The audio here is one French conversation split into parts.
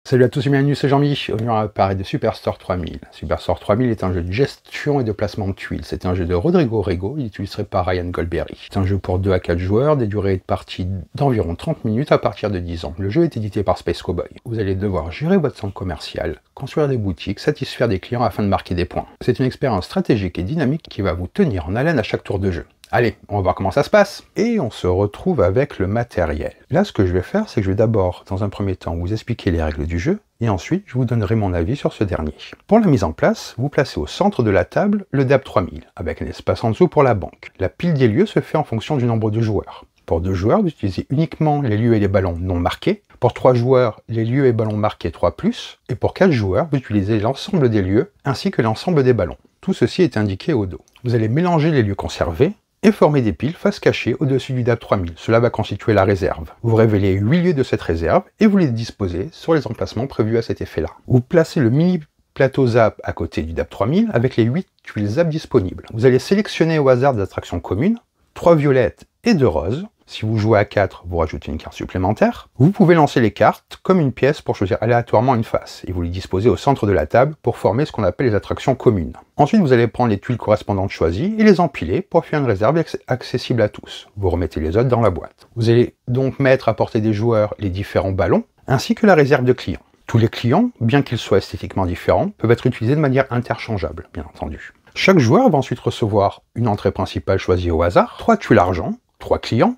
Salut à tous et bienvenue, c'est Jean-Mi. Aujourd'hui, on va parler de Superstore 3000. Superstore 3000 est un jeu de gestion et de placement de tuiles. C'est un jeu de Rodrigo Rego, illustré par Ryan Goldberry. C'est un jeu pour 2 à 4 joueurs, des durées de partie d'environ 30 minutes à partir de 10 ans. Le jeu est édité par Space Cowboy. Vous allez devoir gérer votre centre commercial, construire des boutiques, satisfaire des clients afin de marquer des points. C'est une expérience stratégique et dynamique qui va vous tenir en haleine à chaque tour de jeu. Allez, on va voir comment ça se passe. Et on se retrouve avec le matériel. Là, ce que je vais faire, c'est que je vais d'abord, dans un premier temps, vous expliquer les règles du jeu, et ensuite, je vous donnerai mon avis sur ce dernier. Pour la mise en place, vous placez au centre de la table le DAB 3000, avec un espace en dessous pour la banque. La pile des lieux se fait en fonction du nombre de joueurs. Pour 2 joueurs, vous utilisez uniquement les lieux et les ballons non marqués. Pour 3 joueurs, les lieux et ballons marqués 3+. Et pour 4 joueurs, vous utilisez l'ensemble des lieux, ainsi que l'ensemble des ballons. Tout ceci est indiqué au dos. Vous allez mélanger les lieux conservés, et former des piles face cachée au-dessus du DAB 3000. Cela va constituer la réserve. Vous révélez 8 lieux de cette réserve et vous les disposez sur les emplacements prévus à cet effet-là. Vous placez le mini plateau zap à côté du DAB 3000 avec les 8 tuiles zap disponibles. Vous allez sélectionner au hasard des attractions communes, 3 violettes et 2 roses. Si vous jouez à 4, vous rajoutez une carte supplémentaire. Vous pouvez lancer les cartes comme une pièce pour choisir aléatoirement une face, et vous les disposez au centre de la table pour former ce qu'on appelle les attractions communes. Ensuite, vous allez prendre les tuiles correspondantes choisies et les empiler pour faire une réserve accessible à tous. Vous remettez les autres dans la boîte. Vous allez donc mettre à portée des joueurs les différents ballons, ainsi que la réserve de clients. Tous les clients, bien qu'ils soient esthétiquement différents, peuvent être utilisés de manière interchangeable, bien entendu. Chaque joueur va ensuite recevoir une entrée principale choisie au hasard, 3 tuiles argent, 3 clients,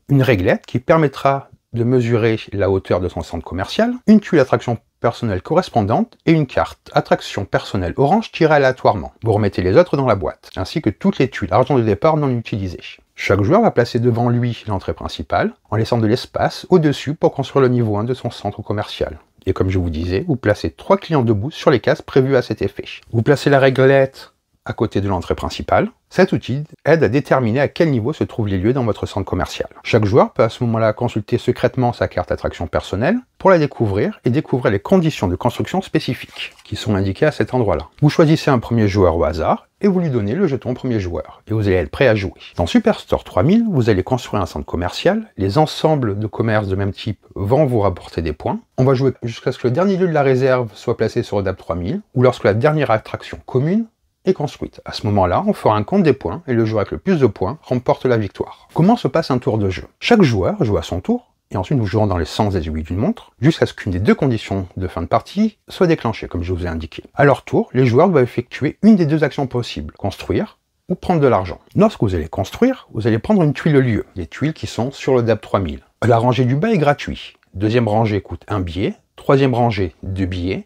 une réglette qui permettra de mesurer la hauteur de son centre commercial, une tuile attraction personnelle correspondante et une carte attraction personnelle orange tirée aléatoirement. Vous remettez les autres dans la boîte, ainsi que toutes les tuiles argent de départ non utilisées. Chaque joueur va placer devant lui l'entrée principale, en laissant de l'espace au-dessus pour construire le niveau 1 de son centre commercial. Et comme je vous disais, vous placez 3 clients debout sur les cases prévues à cet effet. Vous placez la réglette à côté de l'entrée principale. Cet outil aide à déterminer à quel niveau se trouvent les lieux dans votre centre commercial. Chaque joueur peut à ce moment-là consulter secrètement sa carte attraction personnelle pour la découvrir et découvrir les conditions de construction spécifiques qui sont indiquées à cet endroit-là. Vous choisissez un premier joueur au hasard et vous lui donnez le jeton premier joueur et vous allez être prêt à jouer. Dans Superstore 3000, vous allez construire un centre commercial. Les ensembles de commerces de même type vont vous rapporter des points. On va jouer jusqu'à ce que le dernier lieu de la réserve soit placé sur le DAB 3000 ou lorsque la dernière attraction commune est construite. À ce moment-là, on fera un compte des points et le joueur avec le plus de points remporte la victoire. Comment se passe un tour de jeu? Chaque joueur joue à son tour et ensuite nous jouons dans les sens des aiguilles d'une montre jusqu'à ce qu'une des 2 conditions de fin de partie soit déclenchée, comme je vous ai indiqué. À leur tour, les joueurs doivent effectuer une des 2 actions possibles, construire ou prendre de l'argent. Lorsque vous allez construire, vous allez prendre une tuile lieu, les tuiles qui sont sur le DAB 3000. La rangée du bas est gratuite. Deuxième rangée coûte 1 billet, troisième rangée 2 billets,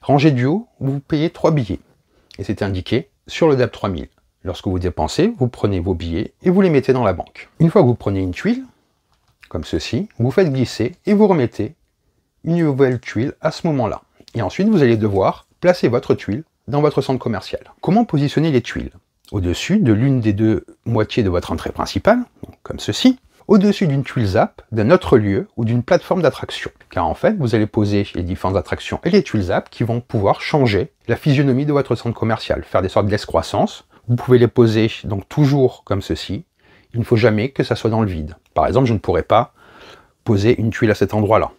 rangée du haut, vous payez 3 billets. Et c'est indiqué sur le DAB 3000. Lorsque vous dépensez, vous prenez vos billets et vous les mettez dans la banque. Une fois que vous prenez une tuile, comme ceci, vous faites glisser et vous remettez une nouvelle tuile à ce moment-là. Et ensuite, vous allez devoir placer votre tuile dans votre centre commercial. Comment positionner les tuiles? Au-dessus de l'une des 2 moitiés de votre entrée principale, comme ceci, au-dessus d'une tuile zap, d'un autre lieu ou d'une plateforme d'attraction. Car en fait, vous allez poser les différentes attractions et les tuiles zap qui vont pouvoir changer la physionomie de votre centre commercial, faire des sortes d'escroissance. Vous pouvez les poser donc toujours comme ceci. Il ne faut jamais que ça soit dans le vide. Par exemple, je ne pourrais pas poser une tuile à cet endroit-là.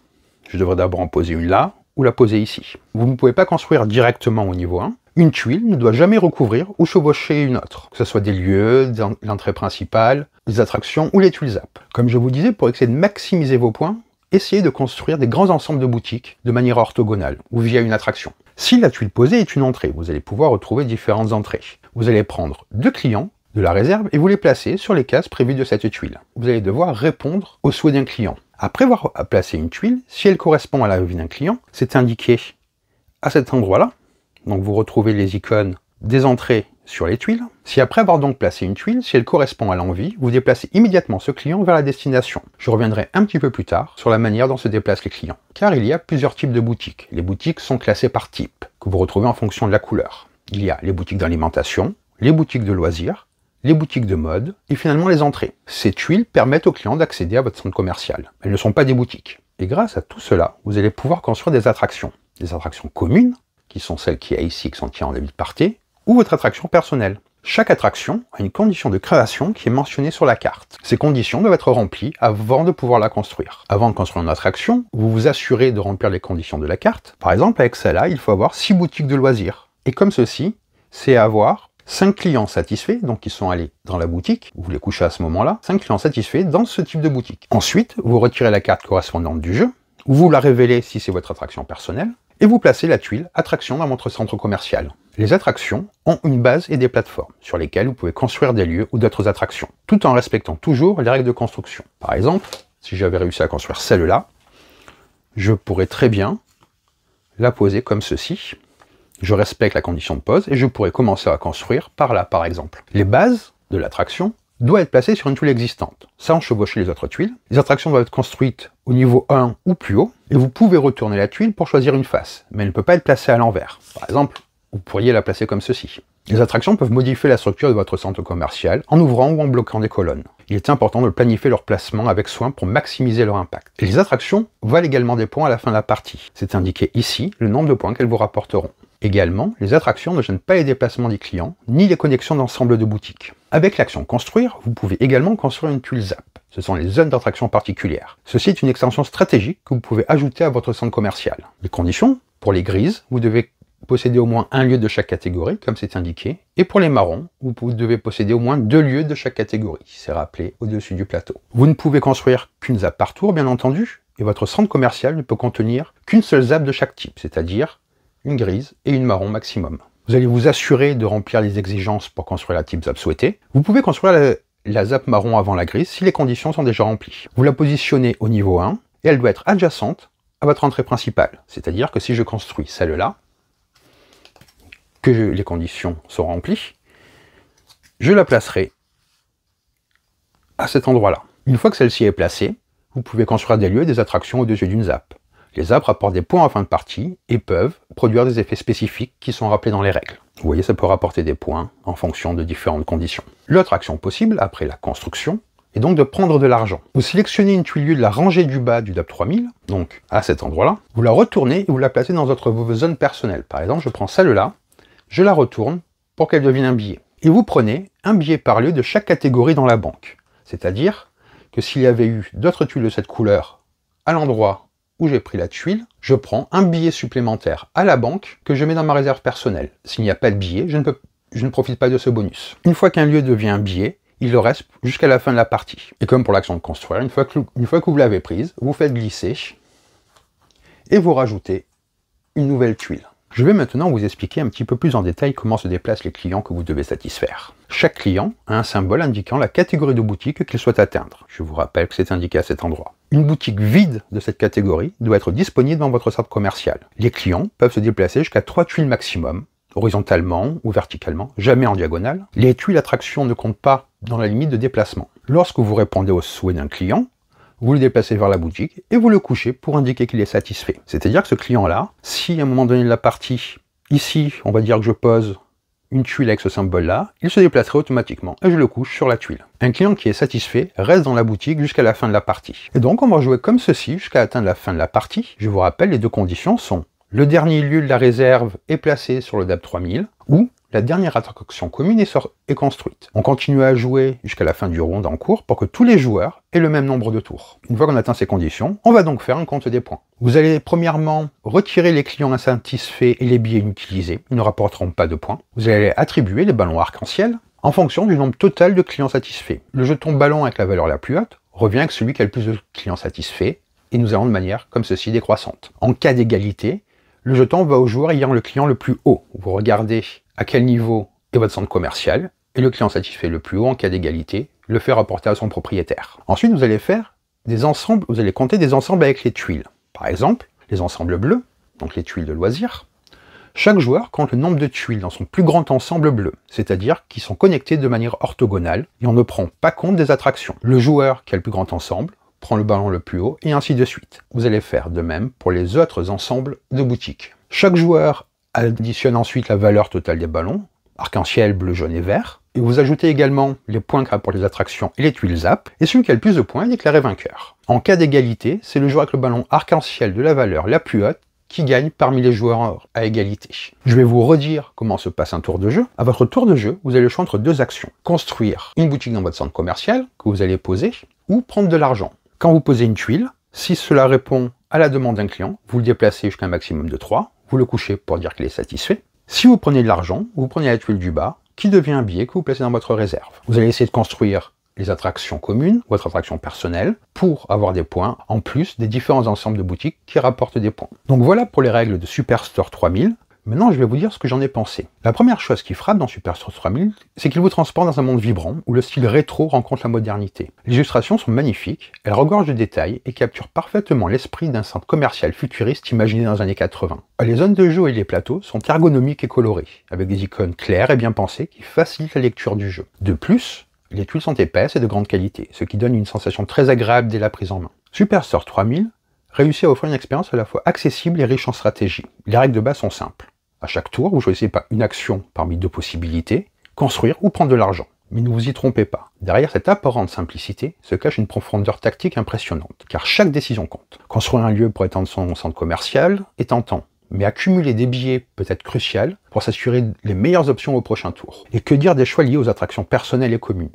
Je devrais d'abord en poser une là ou la poser ici. Vous ne pouvez pas construire directement au niveau 1. Une tuile ne doit jamais recouvrir ou chevaucher une autre, que ce soit des lieux, l'entrée principale, les attractions ou les tuiles zap. Comme je vous disais, pour essayer de maximiser vos points, essayez de construire des grands ensembles de boutiques de manière orthogonale ou via une attraction. Si la tuile posée est une entrée, vous allez pouvoir retrouver différentes entrées. Vous allez prendre 2 clients de la réserve et vous les placer sur les cases prévues de cette tuile. Vous allez devoir répondre aux souhaits d'un client. Après avoir placé une tuile, si elle correspond à la vie d'un client, c'est indiqué à cet endroit-là. Donc vous retrouvez les icônes des entrées sur les tuiles. Si après avoir donc placé une tuile, si elle correspond à l'envie, vous déplacez immédiatement ce client vers la destination. Je reviendrai un petit peu plus tard sur la manière dont se déplacent les clients. Car il y a plusieurs types de boutiques. Les boutiques sont classées par type, que vous retrouvez en fonction de la couleur. Il y a les boutiques d'alimentation, les boutiques de loisirs, les boutiques de mode et finalement les entrées. Ces tuiles permettent aux clients d'accéder à votre centre commercial. Elles ne sont pas des boutiques. Et grâce à tout cela, vous allez pouvoir construire des attractions. Des attractions communes, qui sont celles qu'il y a ici, qui sont tirées en début de partie, ou votre attraction personnelle. Chaque attraction a une condition de création qui est mentionnée sur la carte. Ces conditions doivent être remplies avant de pouvoir la construire. Avant de construire une attraction, vous vous assurez de remplir les conditions de la carte. Par exemple, avec celle-là, il faut avoir 6 boutiques de loisirs. Et comme ceci, c'est avoir 5 clients satisfaits, donc qui sont allés dans la boutique, vous les couchez à ce moment-là, 5 clients satisfaits dans ce type de boutique. Ensuite, vous retirez la carte correspondante du jeu, ou vous la révélez si c'est votre attraction personnelle, et vous placez la tuile attraction dans votre centre commercial. Les attractions ont une base et des plateformes sur lesquelles vous pouvez construire des lieux ou d'autres attractions, tout en respectant toujours les règles de construction. Par exemple, si j'avais réussi à construire celle-là, je pourrais très bien la poser comme ceci. Je respecte la condition de pose et je pourrais commencer à construire par là, par exemple. Les bases de l'attraction doivent être placées sur une tuile existante, sans chevaucher les autres tuiles. Les attractions doivent être construites au niveau 1 ou plus haut, et vous pouvez retourner la tuile pour choisir une face, mais elle ne peut pas être placée à l'envers. Par exemple, vous pourriez la placer comme ceci. Les attractions peuvent modifier la structure de votre centre commercial en ouvrant ou en bloquant des colonnes. Il est important de planifier leur placement avec soin pour maximiser leur impact. Et les attractions valent également des points à la fin de la partie. C'est indiqué ici le nombre de points qu'elles vous rapporteront. Également, les attractions ne gênent pas les déplacements des clients, ni les connexions d'ensemble de boutiques. Avec l'action construire, vous pouvez également construire une tuile ZAP. Ce sont les zones d'attraction particulières. Ceci est une extension stratégique que vous pouvez ajouter à votre centre commercial. Les conditions, pour les grises, vous devez posséder au moins un lieu de chaque catégorie, comme c'est indiqué, et pour les marrons, vous devez posséder au moins 2 lieux de chaque catégorie, c'est rappelé au-dessus du plateau. Vous ne pouvez construire qu'une ZAP par tour, bien entendu, et votre centre commercial ne peut contenir qu'une seule ZAP de chaque type, c'est-à-dire une grise et une marron maximum. Vous allez vous assurer de remplir les exigences pour construire la type ZAP souhaitée. Vous pouvez construire la ZAP marron avant la grise si les conditions sont déjà remplies. Vous la positionnez au niveau 1 et elle doit être adjacente à votre entrée principale. C'est-à-dire que si je construis celle-là, que les conditions sont remplies, je la placerai à cet endroit-là. Une fois que celle-ci est placée, vous pouvez construire des lieux et des attractions au-dessus d'une ZAP. Les ZAP rapportent des points en fin de partie et peuvent produire des effets spécifiques qui sont rappelés dans les règles. Vous voyez, ça peut rapporter des points en fonction de différentes conditions. L'autre action possible, après la construction, est donc de prendre de l'argent. Vous sélectionnez une tuile lieu de la rangée du bas du DAP 3000, donc à cet endroit-là, vous la retournez et vous la placez dans votre zone personnelle. Par exemple, je prends celle-là, je la retourne pour qu'elle devienne un billet. Et vous prenez un billet par lieu de chaque catégorie dans la banque. C'est-à-dire que s'il y avait eu d'autres tuiles de cette couleur à l'endroit où j'ai pris la tuile, je prends un billet supplémentaire à la banque que je mets dans ma réserve personnelle. S'il n'y a pas de billet, je ne profite pas de ce bonus. Une fois qu'un lieu devient un billet, il le reste jusqu'à la fin de la partie. Et comme pour l'action de construire, une fois que vous l'avez prise, vous faites glisser et vous rajoutez une nouvelle tuile. Je vais maintenant vous expliquer un petit peu plus en détail comment se déplacent les clients que vous devez satisfaire. Chaque client a un symbole indiquant la catégorie de boutique qu'il souhaite atteindre. Je vous rappelle que c'est indiqué à cet endroit. Une boutique vide de cette catégorie doit être disponible dans votre centre commercial. Les clients peuvent se déplacer jusqu'à 3 tuiles maximum, horizontalement ou verticalement, jamais en diagonale. Les tuiles attractions ne comptent pas dans la limite de déplacement. Lorsque vous répondez au souhait d'un client, vous le déplacez vers la boutique et vous le couchez pour indiquer qu'il est satisfait. C'est-à-dire que ce client-là, si à un moment donné de la partie, ici, on va dire que je pose une tuile avec ce symbole-là, il se déplacerait automatiquement et je le couche sur la tuile. Un client qui est satisfait reste dans la boutique jusqu'à la fin de la partie. Et donc on va jouer comme ceci jusqu'à atteindre la fin de la partie. Je vous rappelle, les deux conditions sont le dernier lieu de la réserve est placé sur le DAP 3000 ou la dernière attraction commune est construite. On continue à jouer jusqu'à la fin du round en cours pour que tous les joueurs aient le même nombre de tours. Une fois qu'on atteint ces conditions, on va donc faire un compte des points. Vous allez premièrement retirer les clients insatisfaits et les billets inutilisés, ils ne rapporteront pas de points. Vous allez attribuer les ballons arc-en-ciel en fonction du nombre total de clients satisfaits. Le jeton ballon avec la valeur la plus haute revient avec celui qui a le plus de clients satisfaits et nous allons de manière comme ceci décroissante. En cas d'égalité, le jeton va au joueur ayant le client le plus haut. Vous regardez à quel niveau est votre centre commercial, et le client satisfait le plus haut en cas d'égalité le fait rapporter à son propriétaire. Ensuite, vous allez faire des ensembles, vous allez compter des ensembles avec les tuiles. Par exemple, les ensembles bleus, donc les tuiles de loisirs. Chaque joueur compte le nombre de tuiles dans son plus grand ensemble bleu, c'est-à-dire qui sont connectées de manière orthogonale, et on ne prend pas compte des attractions. Le joueur qui a le plus grand ensemble prend le ballon le plus haut, et ainsi de suite. Vous allez faire de même pour les autres ensembles de boutiques. Chaque joueur additionne ensuite la valeur totale des ballons, arc-en-ciel, bleu, jaune et vert, et vous ajoutez également les points que rapportent les attractions et les tuiles ZAP, et celui qui a le plus de points est déclaré vainqueur. En cas d'égalité, c'est le joueur avec le ballon arc-en-ciel de la valeur la plus haute qui gagne parmi les joueurs à égalité. Je vais vous redire comment se passe un tour de jeu. À votre tour de jeu, vous avez le choix entre deux actions. Construire une boutique dans votre centre commercial que vous allez poser ou prendre de l'argent. Quand vous posez une tuile, si cela répond à la demande d'un client, vous le déplacez jusqu'à un maximum de 3, vous le couchez pour dire qu'il est satisfait. Si vous prenez de l'argent, vous prenez la tuile du bas, qui devient un billet que vous placez dans votre réserve. Vous allez essayer de construire les attractions communes, votre attraction personnelle, pour avoir des points, en plus des différents ensembles de boutiques qui rapportent des points. Donc voilà pour les règles de Superstore 3000. Maintenant, je vais vous dire ce que j'en ai pensé. La première chose qui frappe dans Superstore 3000, c'est qu'il vous transporte dans un monde vibrant, où le style rétro rencontre la modernité. Les illustrations sont magnifiques, elles regorgent de détails et capturent parfaitement l'esprit d'un centre commercial futuriste imaginé dans les années 80. Les zones de jeu et les plateaux sont ergonomiques et colorés, avec des icônes claires et bien pensées qui facilitent la lecture du jeu. De plus, les tuiles sont épaisses et de grande qualité, ce qui donne une sensation très agréable dès la prise en main. Superstore 3000 réussit à offrir une expérience à la fois accessible et riche en stratégie. Les règles de base sont simples. À chaque tour, vous choisissez pas une action parmi deux possibilités, construire ou prendre de l'argent. Mais ne vous y trompez pas. Derrière cette apparente simplicité se cache une profondeur tactique impressionnante, car chaque décision compte. Construire un lieu pour étendre son centre commercial est tentant, mais accumuler des billets peut être crucial pour s'assurer les meilleures options au prochain tour. Et que dire des choix liés aux attractions personnelles et communes?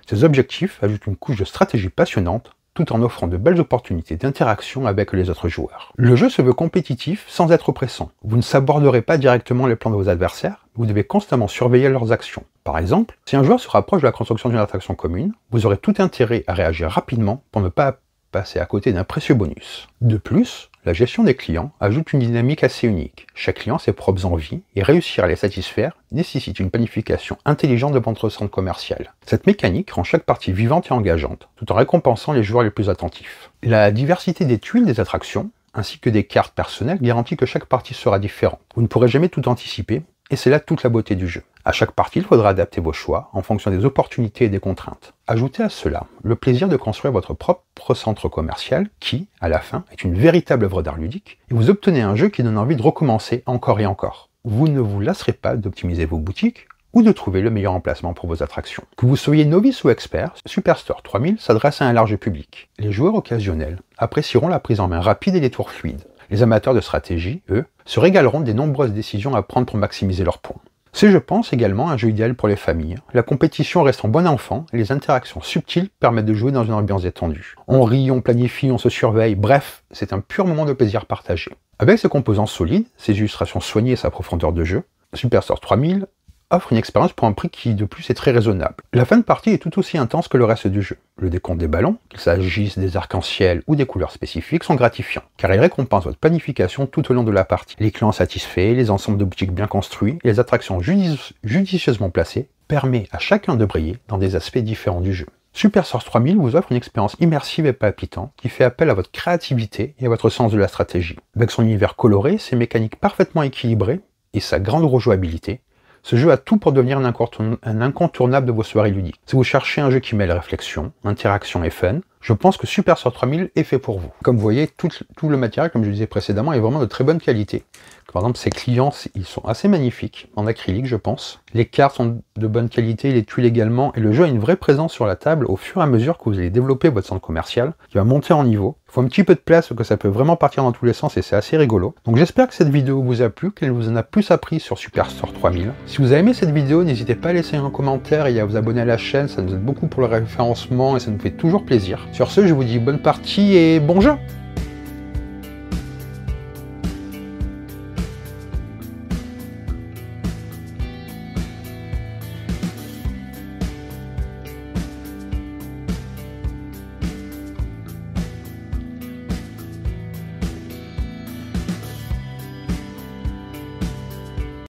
Ces objectifs ajoutent une couche de stratégie passionnante, tout en offrant de belles opportunités d'interaction avec les autres joueurs. Le jeu se veut compétitif sans être oppressant. Vous ne saborderez pas directement les plans de vos adversaires, vous devez constamment surveiller leurs actions. Par exemple, si un joueur se rapproche de la construction d'une attraction commune, vous aurez tout intérêt à réagir rapidement pour ne pas passer à côté d'un précieux bonus. De plus, la gestion des clients ajoute une dynamique assez unique. Chaque client a ses propres envies et réussir à les satisfaire nécessite une planification intelligente de votre centre commercial. Cette mécanique rend chaque partie vivante et engageante, tout en récompensant les joueurs les plus attentifs. La diversité des tuiles des attractions, ainsi que des cartes personnelles, garantit que chaque partie sera différente. Vous ne pourrez jamais tout anticiper, et c'est là toute la beauté du jeu. À chaque partie, il faudra adapter vos choix en fonction des opportunités et des contraintes. Ajoutez à cela le plaisir de construire votre propre centre commercial qui, à la fin, est une véritable œuvre d'art ludique, et vous obtenez un jeu qui donne envie de recommencer encore et encore. Vous ne vous lasserez pas d'optimiser vos boutiques ou de trouver le meilleur emplacement pour vos attractions. Que vous soyez novice ou expert, Superstore 3000 s'adresse à un large public. Les joueurs occasionnels apprécieront la prise en main rapide et les tours fluides. Les amateurs de stratégie, eux, se régaleront des nombreuses décisions à prendre pour maximiser leurs points. C'est, je pense, également un jeu idéal pour les familles. La compétition reste en bon enfant et les interactions subtiles permettent de jouer dans une ambiance détendue. On rit, on planifie, on se surveille, bref, c'est un pur moment de plaisir partagé. Avec ses composants solides, ses illustrations soignées et sa profondeur de jeu, Superstore 3000 offre une expérience pour un prix qui, de plus, est très raisonnable. La fin de partie est tout aussi intense que le reste du jeu. Le décompte des ballons, qu'il s'agisse des arcs-en-ciel ou des couleurs spécifiques, sont gratifiants, car ils récompensent votre planification tout au long de la partie. Les clients satisfaits, les ensembles de boutiques bien construits et les attractions judicieusement placées permettent à chacun de briller dans des aspects différents du jeu. Superstore 3000 vous offre une expérience immersive et palpitante qui fait appel à votre créativité et à votre sens de la stratégie. Avec son univers coloré, ses mécaniques parfaitement équilibrées et sa grande rejouabilité, ce jeu a tout pour devenir un incontournable de vos soirées ludiques. Si vous cherchez un jeu qui mêle réflexion, interaction et fun, je pense que Superstore 3000 est fait pour vous. Comme vous voyez, tout le matériel, comme je le disais précédemment, est vraiment de très bonne qualité. Par exemple, ces clients, ils sont assez magnifiques, en acrylique je pense. Les cartes sont de bonne qualité, les tuiles également, et le jeu a une vraie présence sur la table au fur et à mesure que vous allez développer votre centre commercial, qui va monter en niveau. Il faut un petit peu de place parce que ça peut vraiment partir dans tous les sens et c'est assez rigolo. Donc j'espère que cette vidéo vous a plu, qu'elle vous en a plus appris sur Superstore 3000. Si vous avez aimé cette vidéo, n'hésitez pas à laisser un commentaire et à vous abonner à la chaîne, ça nous aide beaucoup pour le référencement et ça nous fait toujours plaisir. Sur ce, je vous dis bonne partie et bon jeu!